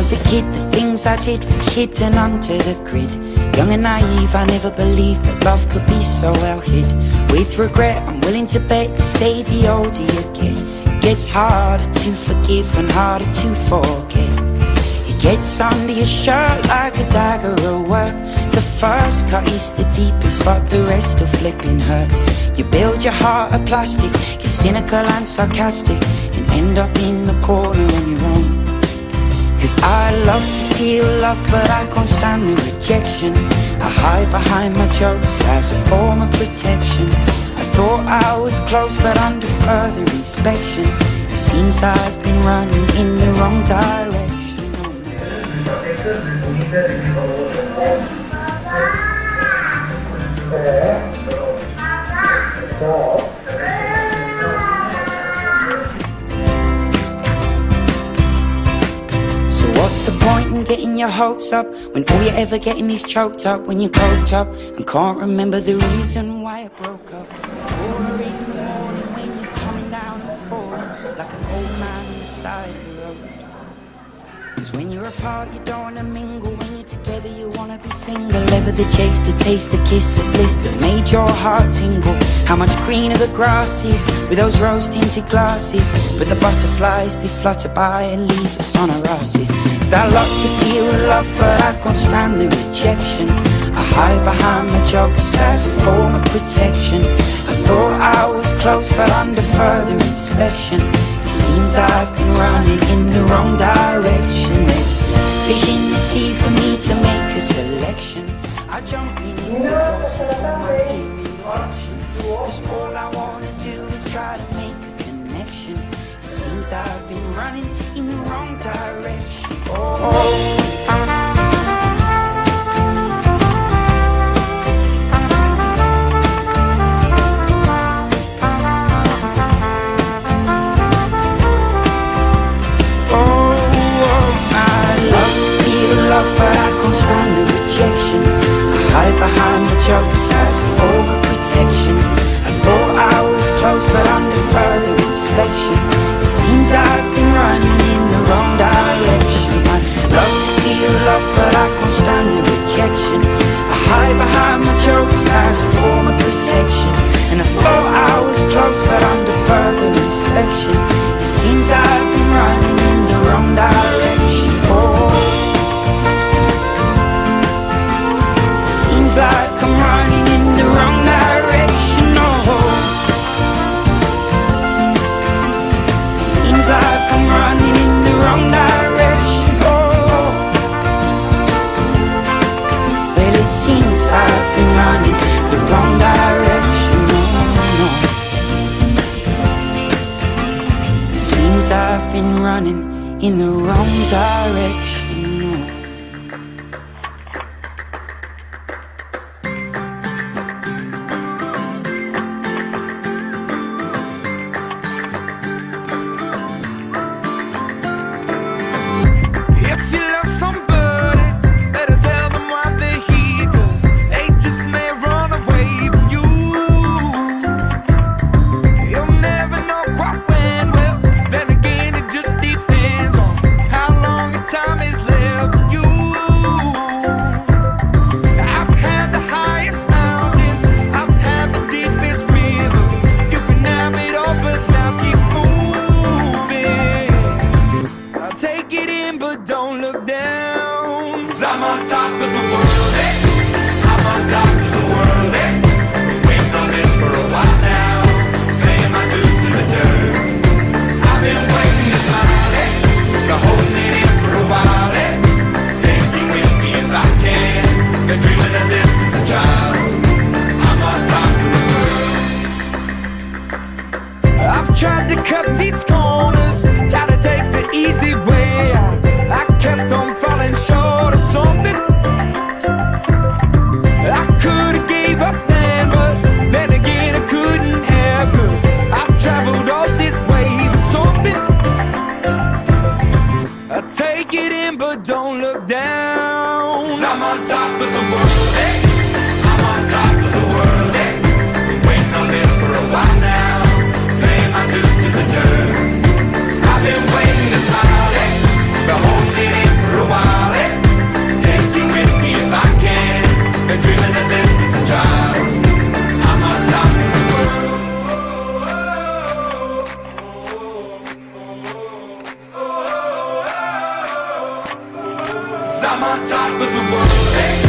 was a kid, the things I did were hidden under the grid. Young and naive, I never believed that love could be so well hid. With regret, I'm willing to bet you say the older you get, it gets harder to forgive and harder to forget. It gets under your shirt like a dagger at work. The first cut is the deepest, but the rest will flipping hurt. You build your heart of plastic, get cynical and sarcastic, and end up in the corner on your own. Cause I love to feel love, but I can't stand the rejection. I hide behind my jokes as a form of protection. I thought I was close, but under further inspection, it seems I've been running in the wrong direction. What's the point in getting your hopes up when all you're ever getting is choked up? When you're coked up and can't remember the reason why it broke up. 4 in the morning when you're coming down and falling like an old man on the side of the road. Cause when you're apart you don't wanna mingle, when you're together you wanna be single. Ever the chase to taste the kiss of bliss that made your heart tingle. How much greener the grass is with those rose-tinted glasses, but the butterflies, they flutter by and leave us on our asses. Cause I love to feel love, but I can't stand the rejection. I hide behind my jokes as a form of protection. I thought I was close, but under further inspection, it seems I've been running in the wrong direction. There's fish in the sea for me to make a selection. I jump in if it goes before my ear infection. Cause all I wanna do is try to make a connection. It seems I've been running in the wrong direction. Oh. But I can't stand the rejection. I hide behind the jokes as a form of protection. I thought I was close, but under further inspection, it seems I've been running in the wrong direction. I love to feel love, but I can't stand the rejection. I hide behind my jokes as a form of protection. And I thought I was close, but under further inspection, it seems I've been running in the wrong direction. Oh. Like I'm running in the wrong direction, oh. Seems like I'm running in the wrong direction, oh. Well, it seems I've been running the wrong direction, oh, no. Seems I've been running in the wrong direction, oh. Tried to cut these corners, tried to take the easy way out. I kept on falling short of something. I could have gave up then, but then again I couldn't have. Cause I've traveled all this way for something. I take it in but don't look down. 'Cause I'm on top of the world, hey. I'm on top of the world, hey. Waiting on this for a while now. To the dirt. I've been waiting to start it, but holding it for a I'm on top of the world. Hey,